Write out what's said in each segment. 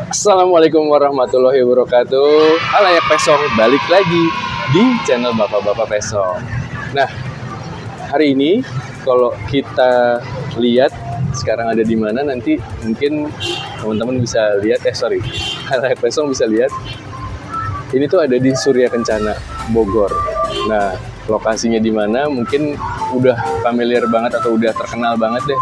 Assalamualaikum warahmatullahi wabarakatuh. Halayak Pesong balik lagi di channel Bapak-Bapak Pesong. Nah, hari ini kalau kita lihat sekarang ada di mana, nanti mungkin teman-teman bisa lihat, Halayak Pesong bisa lihat. Ini tuh ada di Surya Kencana, Bogor. Nah, lokasinya di mana mungkin udah familiar banget atau udah terkenal banget deh.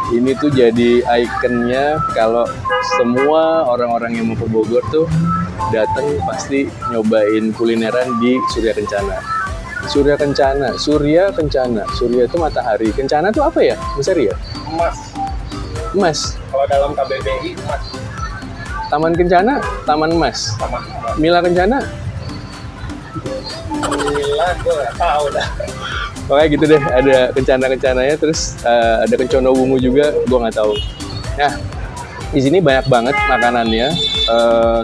Ini tuh jadi ikonnya kalau semua orang-orang yang mau ke Bogor tuh datang pasti nyobain kulineran di Surya Kencana. Surya Kencana, Surya Kencana. Surya itu matahari. Kencana tuh apa ya? Mas Eri ya? Emas. Emas. Kalau dalam KBBI emas. Taman Kencana, Taman Emas. Sama. Mila Kencana, Gila, gue nggak tahu dah. pokoknya gitu deh. Ada kencana-kencananya, terus ada kencono wungu juga, gue nggak tahu. Nah, di sini banyak banget makanannya.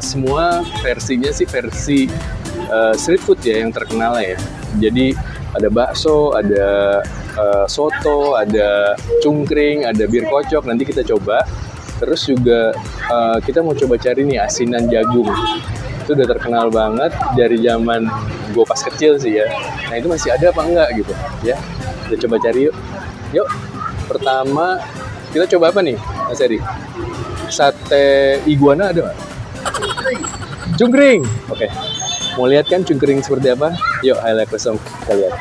Semua versinya sih versi street food ya, yang terkenal ya. Jadi ada bakso, ada soto, ada cungkring, ada bir kocok. Nanti kita coba. Terus juga kita mau coba cari nih asinan jagung. Itu udah terkenal banget dari zaman gue pas kecil sih ya. Nah, itu masih ada apa enggak gitu ya. Kita coba cari yuk. Yuk. Pertama kita coba apa nih, Mas Eri? Sate iguana ada nggak? Cungkring. Oke. Mau lihat kan cungkring seperti apa? Yuk, Halayak Pesong kita lihat.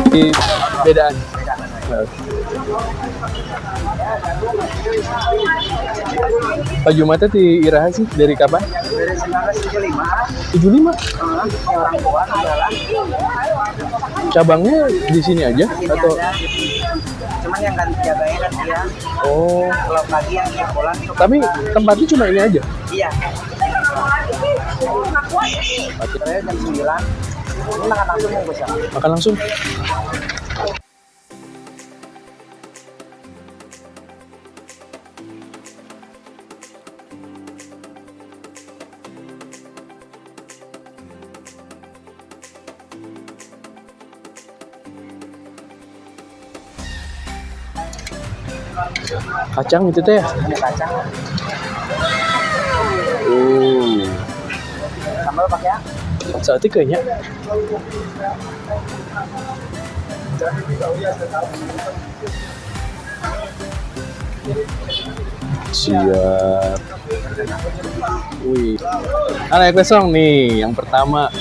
Ini bedaan. Pak Jumatnya di Iraha sih dari kapan? Dari 1975. 75. Orang tua adalah Cabangnya di sini aja ini atau? ada di sini. Cuman yang ganti jaganya kan dia. Oh. Kalau pagi yang dia pulang itu. Tapi tempatnya cuma ini aja. Iya. Saya jam 9. Ini makan langsung bungkus ya. Makan langsung. Kacang itu teh ya? Ada kacang. Sambal pakai ya? Sate kayaknya. Siap. Wih. Halayak Pesong nih, yang pertama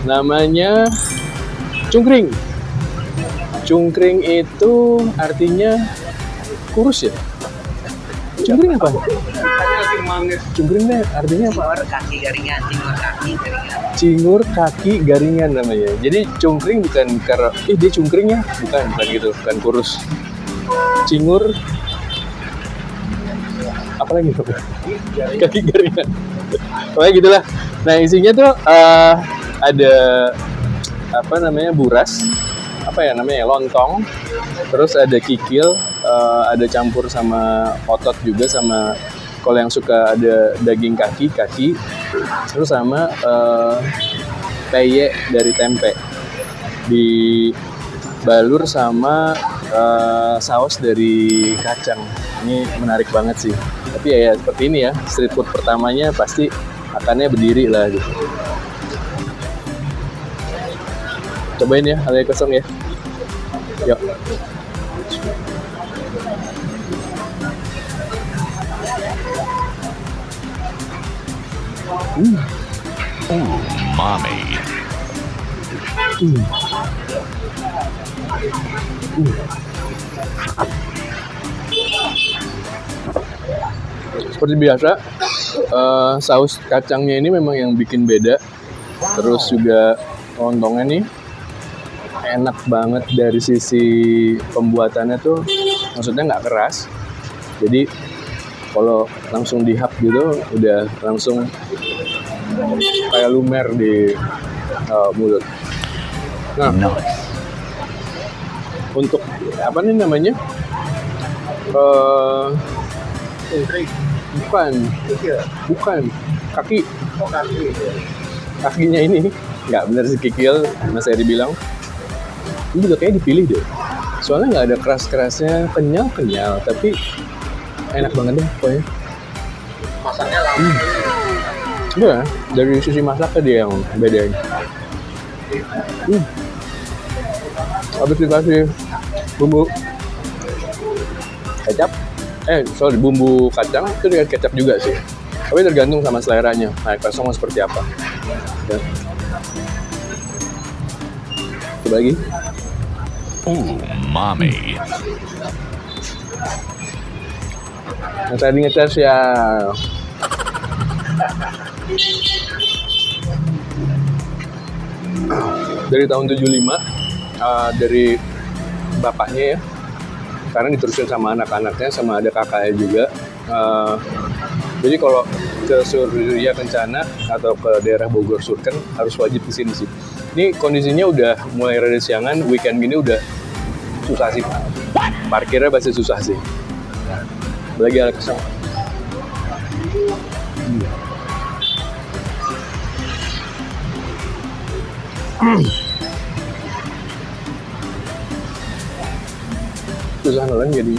namanya cungkring. Cungkring itu artinya kurus ya? Cungkring apa? Cungkring deh, artinya apa? Cingur kaki garingan, cingur kaki garingan. Cingur kaki garingan namanya. Jadi cungkring bukan karena dia cungkring ya, bukan gitu, bukan kurus. Cingur apa lagi? Kaki garingan. Pokoknya gitulah. Nah, isinya tuh ada apa namanya, buras, apa ya namanya, lontong, terus ada kikil, ada campur sama otot juga, sama kalau yang suka ada daging kaki, terus sama peye dari tempe, dibalur sama saus dari kacang. Ini menarik banget sih. Tapi ya seperti ini ya, street food pertamanya pasti makannya berdiri lah gitu. Cobain ya, Halayak Pesong ya. Yuk. Mommy. Seperti biasa, saus kacangnya ini memang yang bikin beda. Terus juga lontongnya nih enak banget dari sisi pembuatannya tuh, maksudnya nggak keras. Jadi kalau langsung dihap gitu, udah langsung kayak lumer di mulut. Nah, untuk apa nih namanya? Bukan kaki. Oh, kaki. Kakinya ini nggak bener sih kikil, Mas Eri bilang. Ini juga kayaknya dipilih deh. Soalnya nggak ada keras-kerasnya, kenyal, tapi enak banget deh pokoknya. Masaknya langsung. Iya, dari sisi masaknya dia yang bedain. Habis dikasih bumbu kecap, bumbu kacang itu dengan kecap juga sih. Tapi tergantung sama seleranya. Nah, kosong mau seperti apa. Ya. Coba lagi. Mommy. Yang tadi ngetes ya. Dari tahun 75, dari bapaknya ya. Karena diterusin sama anak-anaknya, sama ada kakaknya juga. Jadi kalau ke Surya Kencana atau ke daerah Bogor Surken harus wajib kesini sih. Ini kondisinya udah mulai rada siangan, weekend gini udah susah sih. Parkirnya pasti susah sih. Lagi ada kesel. Susah nelen jadi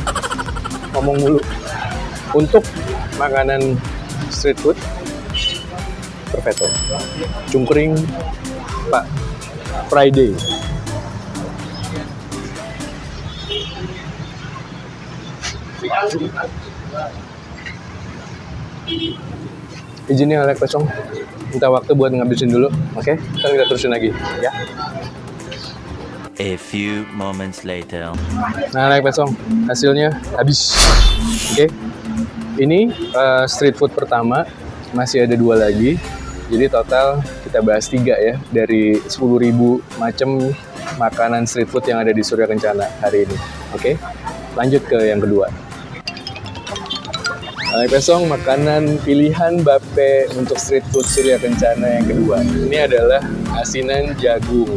ngomong mulu. Untuk makanan street food, perfetto, cungkring Pak Friday. Izinnya Alek Pesong, minta waktu buat ngabisin dulu, oke? Kan kita terusin lagi, ya. A few moments later. Nah, Alek Pesong, hasilnya habis, oke? Ini street food pertama, masih ada 2 lagi. Jadi total kita bahas 3 ya, dari 10.000 macam makanan street food yang ada di Surya Kencana hari ini, oke? Lanjut ke yang kedua. Alek Pesong, makanan pilihan Bape untuk street food Surya Kencana yang kedua. Ini adalah asinan jagung.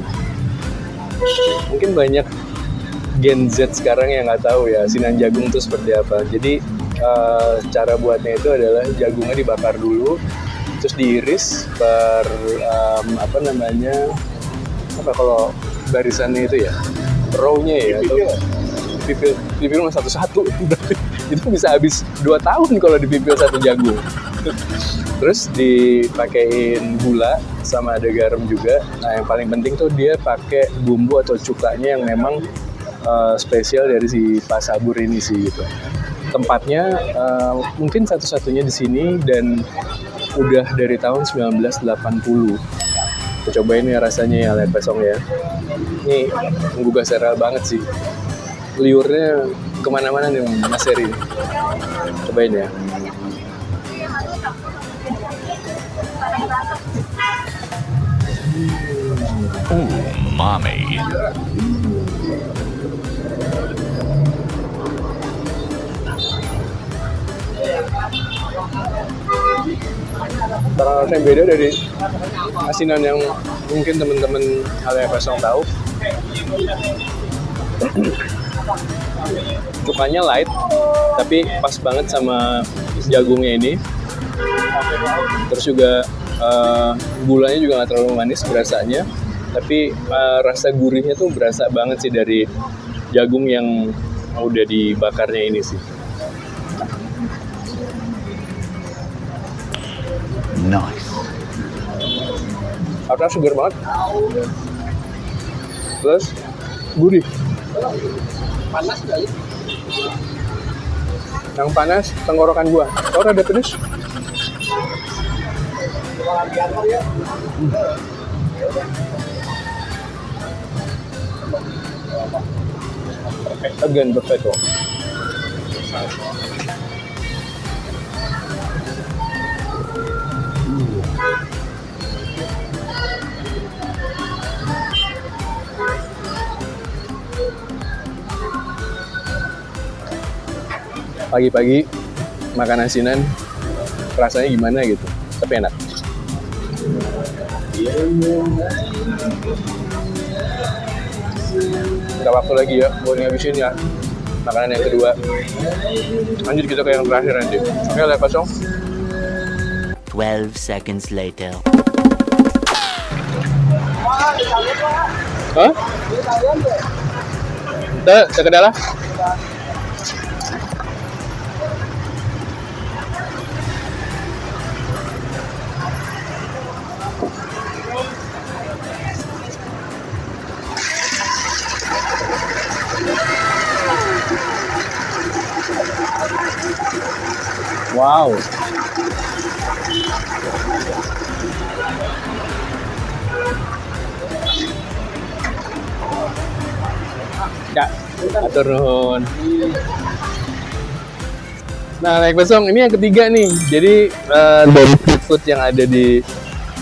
Mungkin banyak Gen Z sekarang yang nggak tahu ya asinan jagung itu seperti apa. Jadi cara buatnya itu adalah jagungnya dibakar dulu, terus diiris per kalau barisannya itu ya, row-nya ya, atau pipil satu-satu. Itu bisa habis 2 tahun kalau dipipil satu jagung. Terus dipakein gula sama ada garam juga. Nah, yang paling penting tuh dia pakai bumbu atau cukanya yang memang spesial dari si Pak Sabur ini sih gitu. Tempatnya mungkin satu-satunya di sini dan udah dari tahun 1980. Cobain ya rasanya ya Alek Pesong ya. Ini menggugah selera banget sih. Liurnya kemana-mana nih Mas Heri. Cobain ya. Mommy. Rasa yang beda dari asinan yang mungkin teman-teman Alek Pesong tahu. Cukanya light, tapi pas banget sama jagungnya ini. Terus juga gulanya juga nggak terlalu manis berasanya, tapi rasa gurihnya tuh berasa banget sih dari jagung yang udah dibakarnya ini sih. Nice. Karena segar banget, plus gurih. Panas kali. Yang panas tenggorokan gua. Oh, rada pedes. Again, perfecto. Pagi-pagi makan asinan rasanya gimana gitu, tapi enak. Kita waktu lagi ya buat ngabisin ya makanan yang kedua. Lanjut kita ke yang terakhir nanti. Oke, Alek Pesong. 12 seconds later. Hah? Kita ke dalam. Wow. Ya, atur nuhun. Nah, naik pesong ini yang ketiga nih. Jadi dari street food yang ada di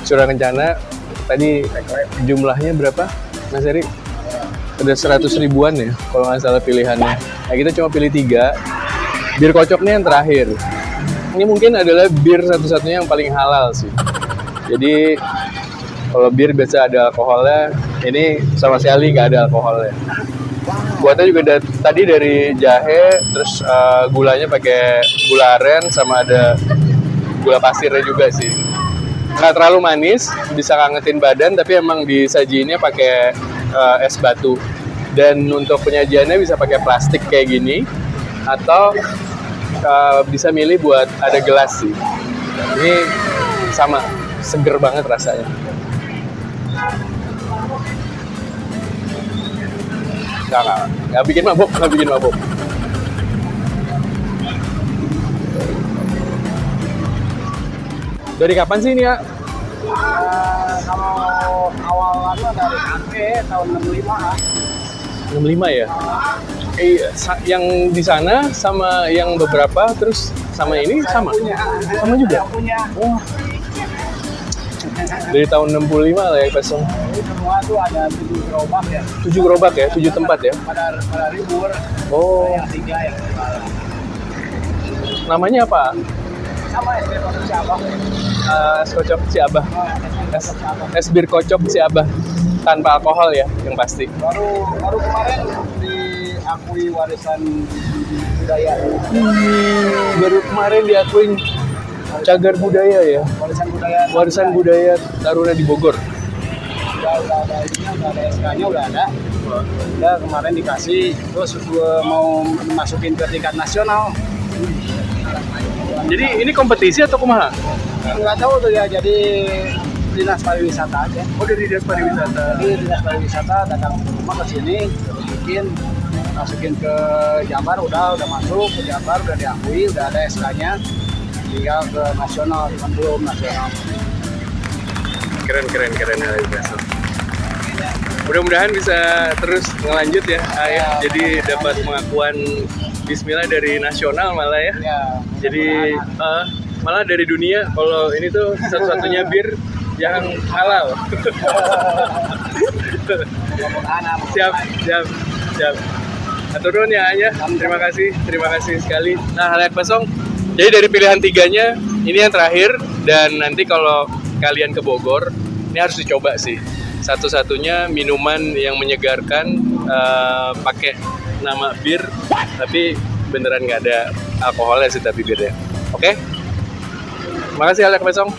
Surya Kencana tadi jumlahnya berapa, Mas Eri? Ada 100 ribuan ya, kalau nggak salah pilihannya. Nah, kita cuma pilih 3. Bir kocoknya yang terakhir. Ini mungkin adalah bir satu-satunya yang paling halal sih. Jadi kalau bir biasa ada alkoholnya, ini sama sekali nggak ada alkoholnya. Buatnya juga tadi dari jahe, terus gulanya pakai gula aren sama ada gula pasirnya juga sih. Nggak terlalu manis, bisa ngangetin badan, tapi emang disajiinnya pakai es batu. Dan untuk penyajiannya bisa pakai plastik kayak gini, atau bisa milih buat ada gelas sih. Ini sama, seger banget rasanya. Nggak bikin mabuk, nggak bikin mabuk. Dari kapan sih ini ya? Kalau awalnya dari kakek tahun 65 lah. 65 ya? Yang di sana sama yang beberapa, terus sama ini sama? Sama juga? Saya punya. Oh. Dari tahun 65 lah ya pesong. Jadi semua tuh ada 7 gerobak ya. 7 gerobak ya? 7 tempat ya? Pada libur. Oh. Yang 3 yang Namanya apa? sama es bir kocok si Abah. Es kocok si Abah. Es kocok si Abah. Es bir kocok si Abah. Tanpa alkohol ya, yang pasti. Baru kemarin diakui warisan budaya. Baru kemarin diakuin cagar budaya ya. Warisan budaya Taruna di Bogor. Udah ada ininya, udah ada SK-nya, udah ada. Udah kemarin dikasih, terus mau masukin ke tingkat nasional. Jadi ini kompetisi atau kumaha? Nggak tahu tuh ya, jadi dinas pariwisata aja. Oh, dari dinas pariwisata. Jadi dinas pariwisata datang ke rumah ke sini, masukin ke Jabar, udah masuk ke Jabar, udah diakui, udah ada SK-nya. Tinggal ke nasional, cuman belum nasional. Keren hal itu. Mudah-mudahan bisa terus ngelanjut ya, Ayah. Jadi dapat pengakuan Bismillah dari nasional malah ya. Ya, Jadi malah dari dunia. Kalau ini tuh satu-satunya bir yang halal. Siap. Atur nuhun ya Ayah. Terima kasih sekali. Nah, Halayak Pesong. Jadi dari pilihan 3-nya ini yang terakhir, dan nanti kalau kalian ke Bogor, ini harus dicoba sih. Satu-satunya minuman yang menyegarkan pakai nama bir, tapi beneran nggak ada alkoholnya sih tapi birnya. Oke? Makasih Halayak Pesong.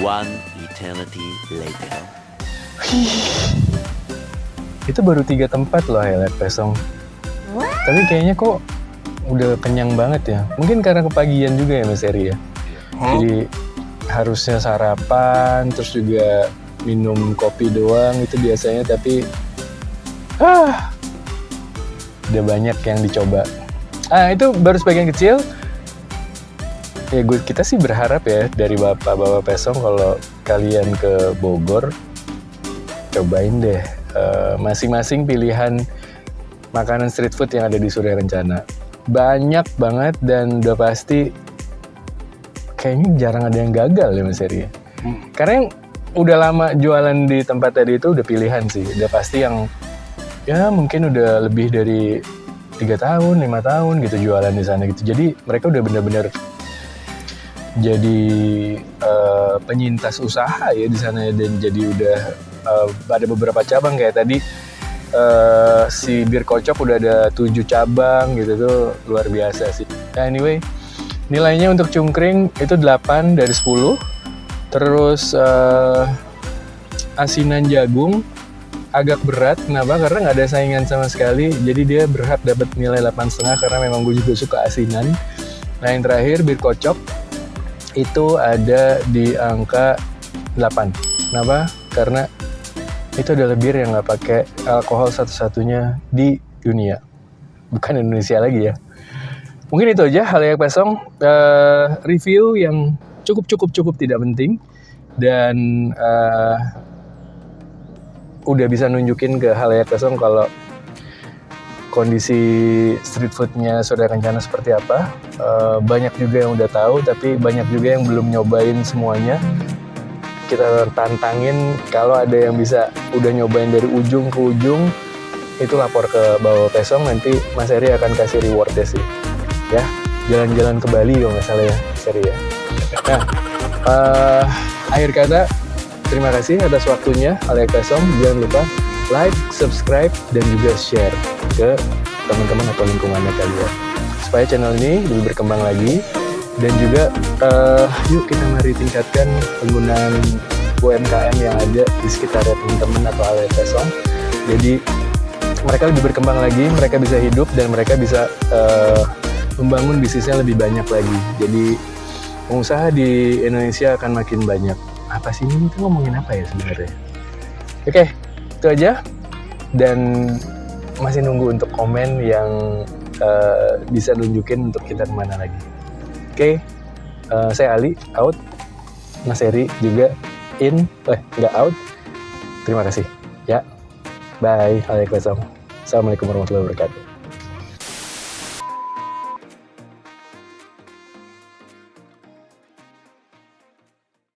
One eternity later. Itu baru 3 tempat loh Halayak Pesong. Tapi kayaknya kok udah kenyang banget ya. Mungkin karena kepagian juga ya Mas Eri ya. Jadi harusnya sarapan, terus juga minum kopi doang itu biasanya, tapi udah banyak yang dicoba. Itu baru sebagian kecil. Ya kita sih berharap ya dari Bapak Pesong, kalau kalian ke Bogor, cobain deh masing-masing pilihan makanan street food yang ada di Surya Kencana. Banyak banget dan udah pasti kayaknya jarang ada yang gagal ya Mas Eri. Karena yang udah lama jualan di tempat tadi itu udah pilihan sih. Udah pasti yang ya mungkin udah lebih dari 3 tahun, 5 tahun gitu jualan di sana gitu. Jadi mereka udah benar-benar jadi penyintas usaha ya di sana, dan jadi udah ada beberapa cabang kayak tadi. Si bir kocok udah ada 7 cabang gitu, tuh luar biasa sih. Nah, anyway, nilainya untuk cungkring itu 8 dari 10. Terus asinan jagung agak berat. Kenapa? Karena nggak ada saingan sama sekali. Jadi dia berhak dapat nilai 8,5 karena memang gue juga suka asinan. Nah, yang terakhir bir kocok itu ada di angka 8. Kenapa? Karena itu adalah bir yang nggak pakai alkohol satu-satunya di dunia. Bukan Indonesia lagi ya. Mungkin itu aja hal yang pesong, review yang cukup tidak penting dan udah bisa nunjukin ke hal yang pesong kalau kondisi street foodnya Surya Kencana seperti apa. Banyak juga yang udah tahu, tapi banyak juga yang belum nyobain semuanya. Kita tantangin kalau ada yang bisa udah nyobain dari ujung ke ujung, itu lapor ke Bawa Pesong, nanti Mas Eri akan kasih rewardnya sih. Ya, jalan-jalan ke Bali kalau nggak salah ya, Mas Eri ya. Nah, akhir kata, terima kasih atas waktunya, Alek Pesong. Jangan lupa like, subscribe, dan juga share ke teman-teman atau lingkungannya kalian. Supaya channel ini lebih berkembang lagi. Dan juga yuk kita mari tingkatkan penggunaan UMKM yang ada di sekitar teman-teman atau Alek Pesong. Jadi mereka lebih berkembang lagi, mereka bisa hidup, dan mereka bisa membangun bisnisnya lebih banyak lagi. Jadi pengusaha di Indonesia akan makin banyak. Apa sih ini? Kita ngomongin apa ya sebenarnya? Oke, itu aja. Dan masih nunggu untuk komen yang bisa nunjukin untuk kita kemana lagi. Oke, saya Ali, out. Mas Eri juga in, nggak out. Terima kasih. Ya, bye. Assalamualaikum warahmatullahi wabarakatuh.